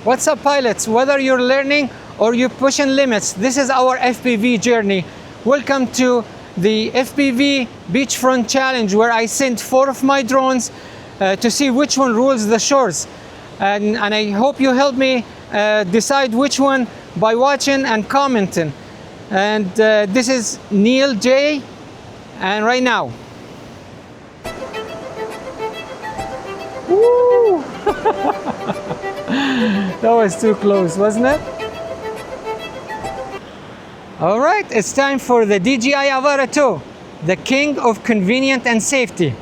What's up, pilots? Whether you're learning or you're pushing limits, this is our FPV journey. Welcome to the FPV Beachfront Challenge, where I sent 4 of my drones to see which one rules the shores. And I hope you help me decide which one by watching and commenting. And this is Neil J. And right now. Woo! That was too close, wasn't it? All right, it's time for the DJI Avata 2, the king of convenience and safety.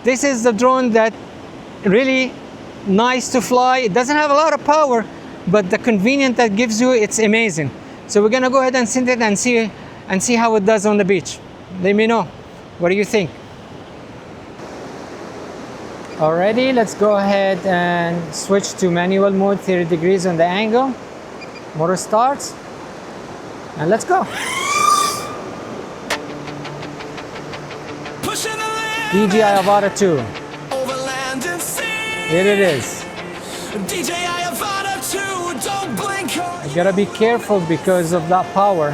This is the drone that really nice to fly. It doesn't have a lot of power, but the convenience that gives you, it's amazing. So we're gonna go ahead and send it and see how it does on the beach. Let me know. What do you think? Alrighty, let's go ahead and switch to manual mode, 30 degrees on the angle. Motor starts, and let's go. DJI Avata 2. Here it is. DJI Avata 2, don't blink. You gotta be careful because of that power.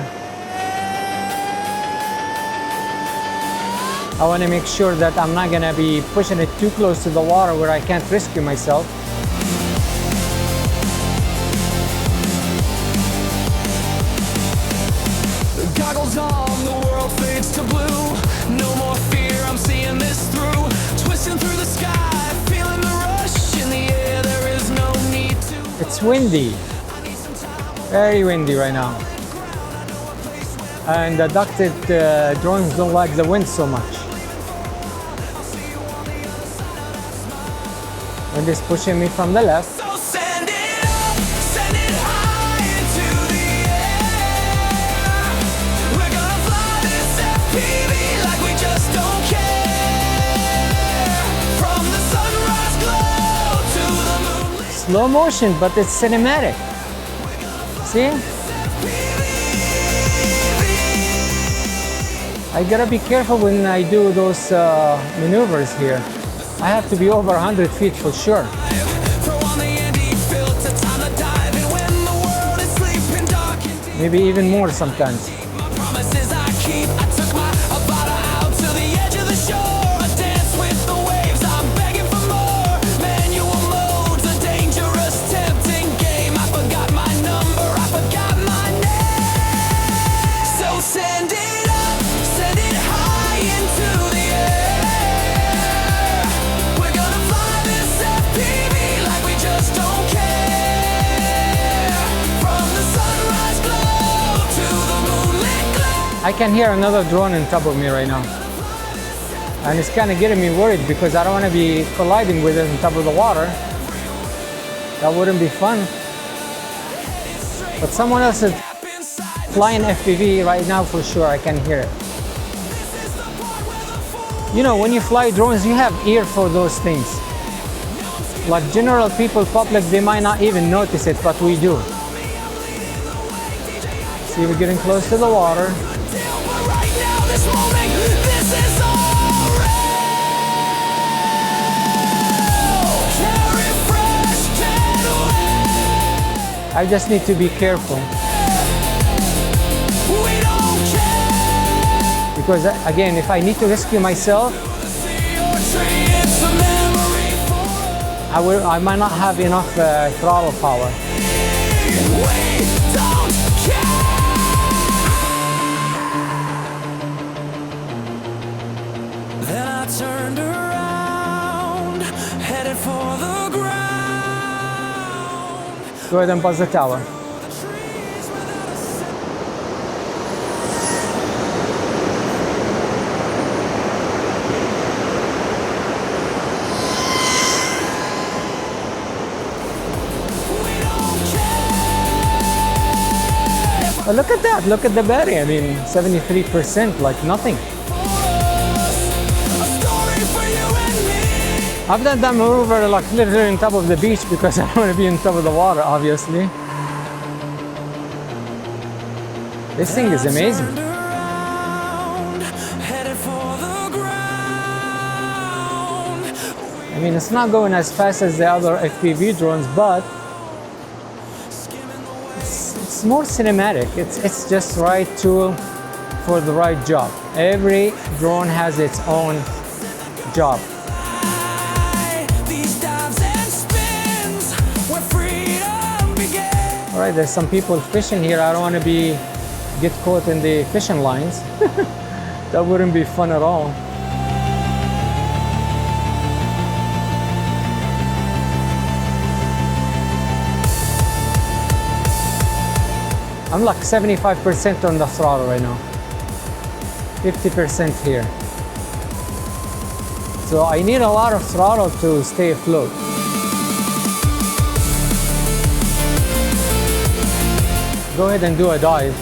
I want to make sure that I'm not gonna be pushing it too close to the water where I can't rescue myself. The goggles on, the world fades to blue. No more fear, I'm seeing this through. Twisting through the sky, feeling the rush in the air. There is no need to. It's windy, very windy right now. And the ducted drones don't like the wind so much. Wind is pushing me from the left. So send it up, send it high into the air. We're gonna fly this FPV like we just don't care. From the sunrise glow to the moon. Slow motion, but it's cinematic. See? I gotta be careful when I do those maneuvers here. I have to be over 100 feet for sure. Maybe even more sometimes. I can hear another drone on top of me right now. And it's kind of getting me worried because I don't want to be colliding with it on top of the water. That wouldn't be fun. But someone else is flying FPV right now for sure. I can hear it. You know, when you fly drones, you have ear for those things. Like general people, public, they might not even notice it, but we do. See, we're getting close to the water. I just need to be careful. Because again, if I need to rescue myself, I might not have enough throttle power. Then I turned around, headed for the ground. Go ahead and buzz the tower. But look at that, look at the battery. I mean, 73%, like nothing. I've done that maneuver like literally on top of the beach because I don't want to be on top of the water, obviously. This thing is amazing. I mean, it's not going as fast as the other FPV drones, but it's more cinematic. It's just right tool for the right job. Every drone has its own job. All right, there's some people fishing here. I don't want to get caught in the fishing lines. That wouldn't be fun at all. I'm like 75% on the throttle right now. 50% here. So I need a lot of throttle to stay afloat. Go ahead and do a dive.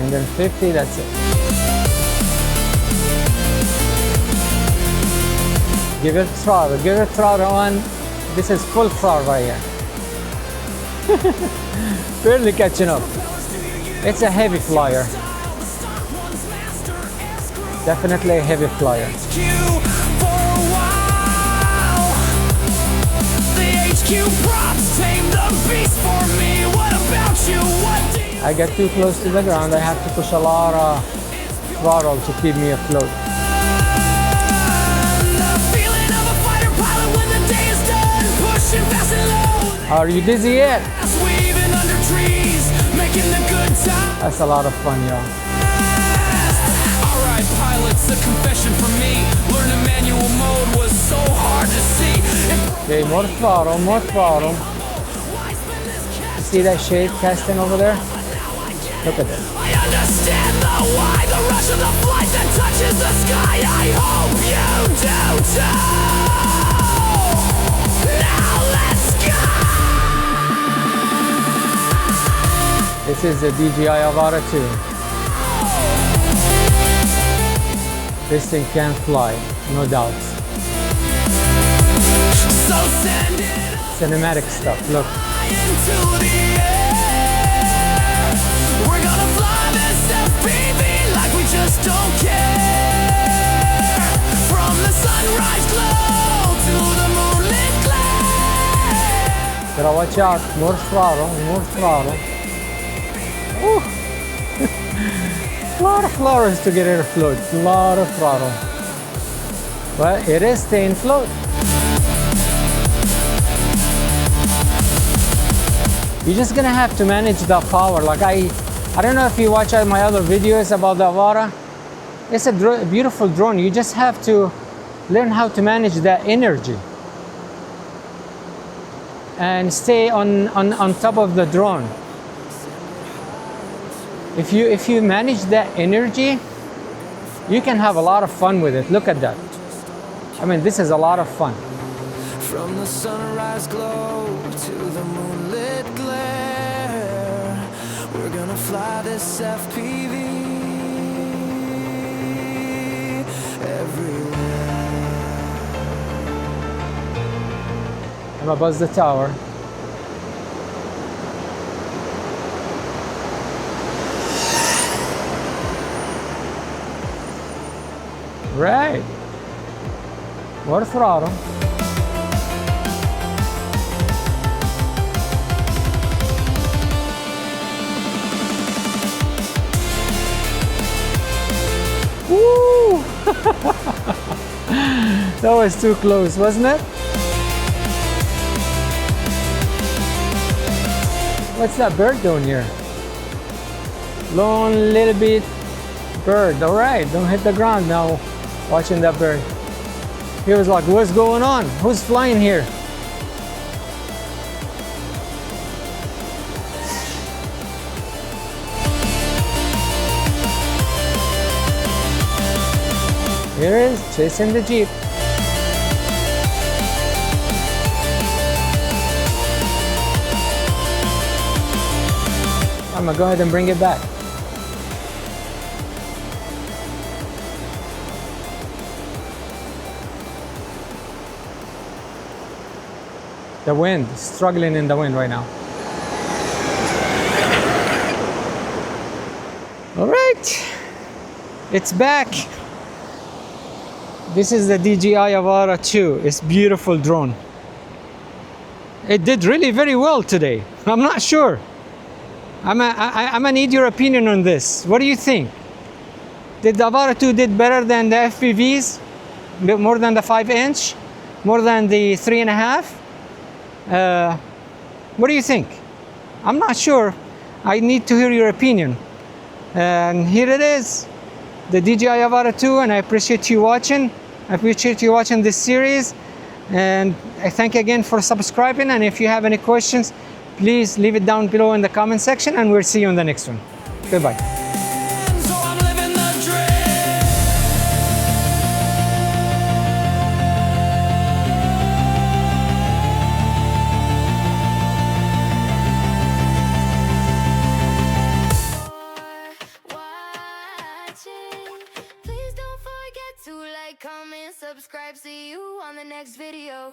And then 50, that's it. Give it throttle on. This is full throttle right here. Barely catching up. It's a heavy flyer. Definitely a heavy flyer. I get too close to the ground. I have to push a lot of throttle to keep me afloat. Are you dizzy yet? That's a lot of fun, y'all. Alright, pilots, a confession from me. Learning manual mode was so hard to see. Okay, more throttle, more throttle. See that shade casting over there? Look at this. I understand the why, the rush of the flight that touches the sky. I hope you do too. Now let's go. This is the DJI Avata 2. This thing can fly, no doubts. So send it Cinematic stuff, look. into the air. We're gonna fly this FPV like we just don't care. From the sunrise glow to the moonlit glare. Gotta watch out, more throttle, more throttle. Ooh. A lot of flowers to get it afloat, a lot of throttle. But it is staying afloat. You're just gonna have to manage the power. Like I don't know if you watch my other videos about the Avata. It's a beautiful drone. You just have to learn how to manage that energy and stay on top of the drone. If you manage that energy, you can have a lot of fun with it. Look at that. I mean, this is a lot of fun. From the sunrise glow to the moonlit glare, we're gonna fly this FPV everywhere. I'm above the tower. Right. More throttle. Woo! That was too close, wasn't it? What's that bird doing here? Lone little bit bird. All right, don't hit the ground now. Watching that bird. He was like, what's going on? Who's flying here? Here it is, chasing the Jeep. I'm gonna go ahead and bring it back. The wind, struggling in the wind right now. All right, it's back. This is the DJI Avata 2. It's a beautiful drone. It did really very well today. I'm not sure. I'm gonna need your opinion on this. What do you think? Did the Avata 2 did better than the FPVs? More than the 5-inch? More than the 3.5? What do you think? I'm not sure. I need to hear your opinion. And here it is, the DJI Avata 2, and I appreciate you watching. I appreciate you watching this series. And I thank you again for subscribing. And if you have any questions, please leave it down below in the comment section, and we'll see you in the next one. Goodbye. So I'm living the dream. Watching. Please don't forget to like, comment, subscribe. See you on the next video.